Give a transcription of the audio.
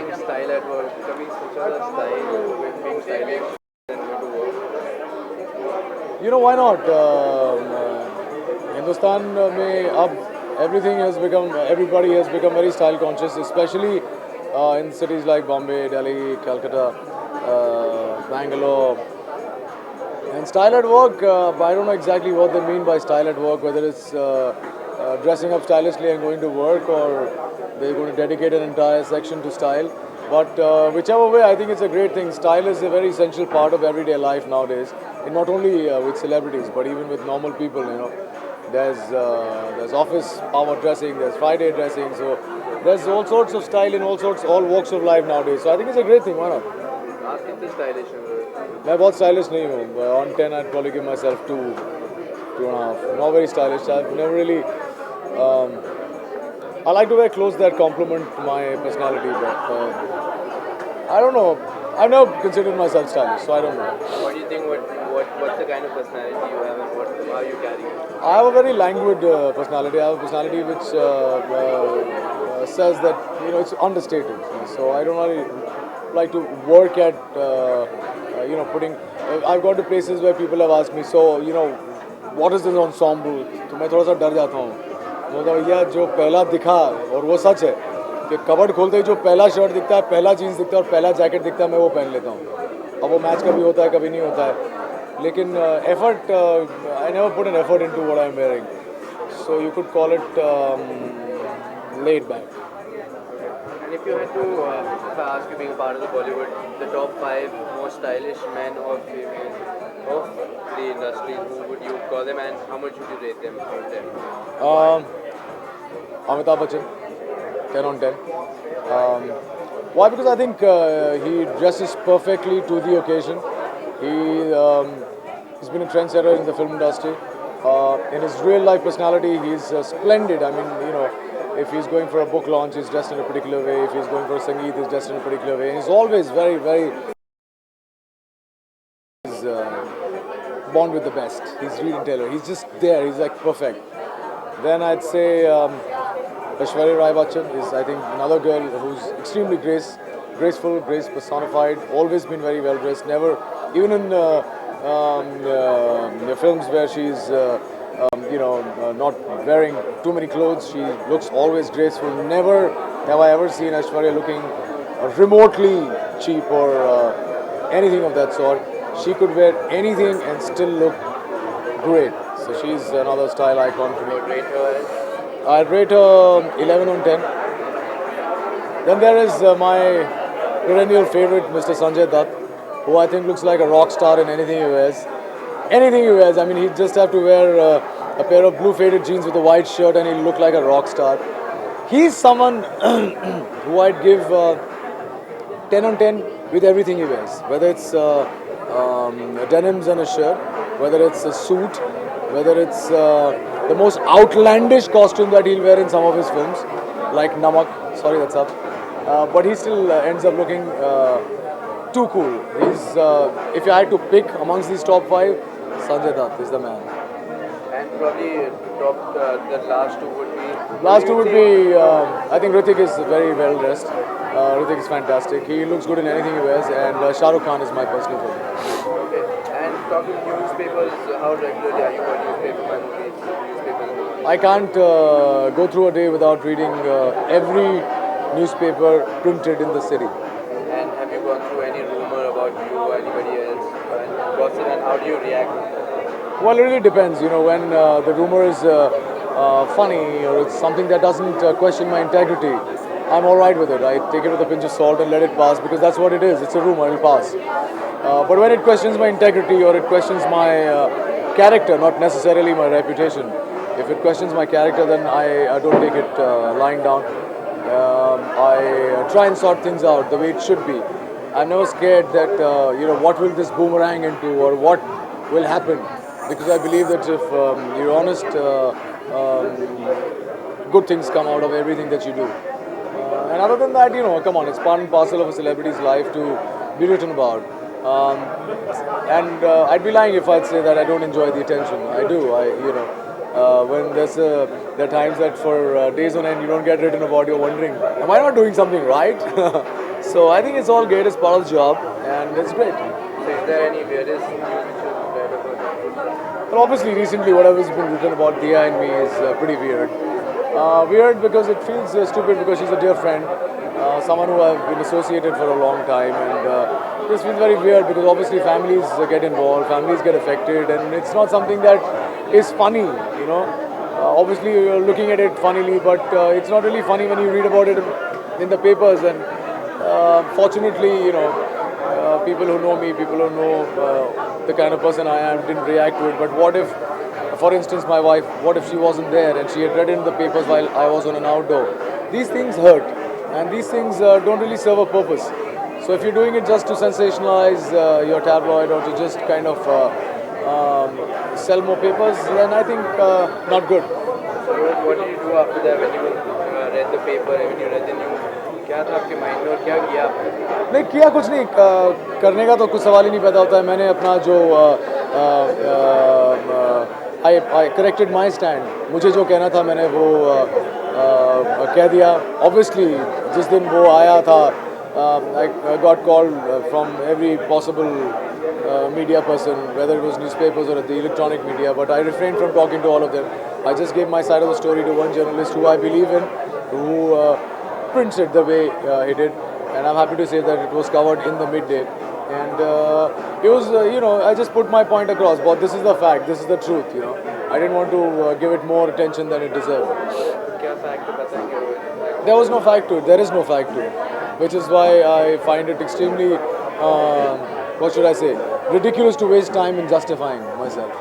being style at work, कभी सोचा था style with being stylish and go to work? Why not? Hindustan में अब everybody has become very style conscious, especially in cities like Bombay, Delhi, Calcutta, Bangalore. And style at work, I don't know exactly what they mean by style at work, whether it's dressing up stylishly and going to work, or they're going to dedicate an entire section to style. But whichever way, I think it's a great thing. Style is a very essential part of everyday life nowadays, and not only with celebrities, but even with normal people. There's office hour dressing, there's Friday dressing, so there's all sorts of style in all walks of life nowadays. So I think it's a great thing. Why not? आप कितने stylish हो? मैं बहुत stylish नहीं हूँ. On 10, I'd probably give myself 2.5. Not very stylish. I've never really. I like to wear clothes that complement my personality, but I don't know. I've never considered myself stylish, so I don't know. What do you think? What's the kind of personality you have, and how you carry it? I have a very languid personality. I have a personality which says that it's understated. So I don't really like to work at putting. I've gone to places where people have asked me, so what is this ensemble? तो मैं थोड़ा सा डर जाता हूँ. मतलब भैया जो पहला दिखा और वो सच है कि कबर्ड खोलते ही जो पहला शर्ट दिखता है, पहला जीन्स दिखता है और पहला जैकेट दिखता है, मैं वो पहन लेता हूँ. अब वो मैच कभी होता है, कभी नहीं होता है. लेकिन effort, I never put an effort into what I'm wearing. So you could call it laid back. And if you had to, if I ask you being a part of the Bollywood, the top 5 most stylish men or females of the industry, who would you call them, and how much would you rate them out of 10? Amitabh Bachchan, 10 on 10. Why? Because I think he dresses perfectly to the occasion. He's been a trendsetter in the film industry. In his real life personality, he's splendid. I mean, if he's going for a book launch, he's dressed in a particular way. If he's going for a Sangeet, he's dressed in a particular way. And he's always very, very born with the best. He's Reed and Taylor. He's just there. He's like perfect. Then I'd say Aishwarya Rai Bachchan is, I think, another girl who's extremely graceful, grace personified. Always been very well dressed. Never, even in films where she's not wearing too many clothes, she looks always graceful. Never have I ever seen Aishwarya looking remotely cheap or anything of that sort. She could wear anything and still look great. So she's another style icon for me. What rate her as? I'd rate her 11 on 10. Then there is my perennial favorite, Mr. Sanjay Dutt, who I think looks like a rock star in anything he wears. Anything he wears. I mean, he'd just have to wear a pair of blue faded jeans with a white shirt and he'll look like a rock star. He's someone who I'd give 10 on 10 with everything he wears. Whether it's denims and a shirt, whether it's a suit, whether it's the most outlandish costume that he'll wear in some of his films, like Namak. Sorry, that's up. But he still ends up looking too cool. He's, if you had to pick amongst these top 5, Sanjay Dutt is the man. And probably top, the last two would be? Last two would be, I think Hrithik is very well dressed. Hrithik is fantastic. He looks good in anything he wears, and Shah Rukh Khan is my personal favorite. Okay. And talking newspapers, how regularly are you on newspapers? I can't go through a day without reading every newspaper printed in the city. And have you gone through any rumor about you or anybody else? And gossip, and how do you react? Well, it really depends. When the rumor is funny or it's something that doesn't question my integrity, I'm alright with it. I take it with a pinch of salt and let it pass because that's what it is. It's a rumor, it'll pass. But when it questions my integrity or it questions my character, not necessarily my reputation, if it questions my character, then I don't take it lying down. I try and sort things out the way it should be. I'm never scared that, what will this boomerang into or what will happen. Because I believe that if you're honest, good things come out of everything that you do. And other than that, come on, it's part and parcel of a celebrity's life to be written about. And I'd be lying if I'd say that I don't enjoy the attention. I do. When there are times that for days on end you don't get written about, you're wondering, am I not doing something right? So I think it's all great. It's part of the job, and it's great. So is there any weirdest news which you've read about? Well, obviously, recently whatever's been written about Dia and me is pretty weird. Weird because it feels stupid because she's a dear friend, someone who I've been associated for a long time, and this feels very weird because obviously families get involved, families get affected, and it's not something that is funny, you know. Obviously, you're looking at it funnily, but it's not really funny when you read about it in the papers. And fortunately, you know, people who know me, people who know the kind of person I am, didn't react to it. But what if, for instance, my wife, what if she wasn't there and she had read it in the papers while I was on an outdoor? These things hurt, and these things don't really serve a purpose. So if you're doing it just to sensationalize your tabloid or to just kind of sell more papers, then I think not good. So what did you do after that when you read the paper and when you read the news? क्या था आपके mind में और क्या किया आपने? नहीं किया कुछ नहीं, करने का तो कुछ सवाल ही नहीं पैदा होता है. मैंने अपना जो आई करेक्टेड माई स्टैंड, मुझे जो कहना था मैंने वो कह दिया. ऑब्वियसली जिस दिन वो आया था, I got called from every possible media person, whether it was newspapers or the electronic media, but I refrained from talking to all of them. I just gave my side of the story to one journalist who I believe in, who prints it the way he did, and I'm happy to say that it was covered in the midday. And it was, you know, I just put my point across, but this is the fact, this is the truth, you know. I didn't want to give it more attention than it deserved. क्या fact बताएंगे? There was no fact to it, there is no fact to it, which is why I find it extremely, what should I say, ridiculous to waste time in justifying myself.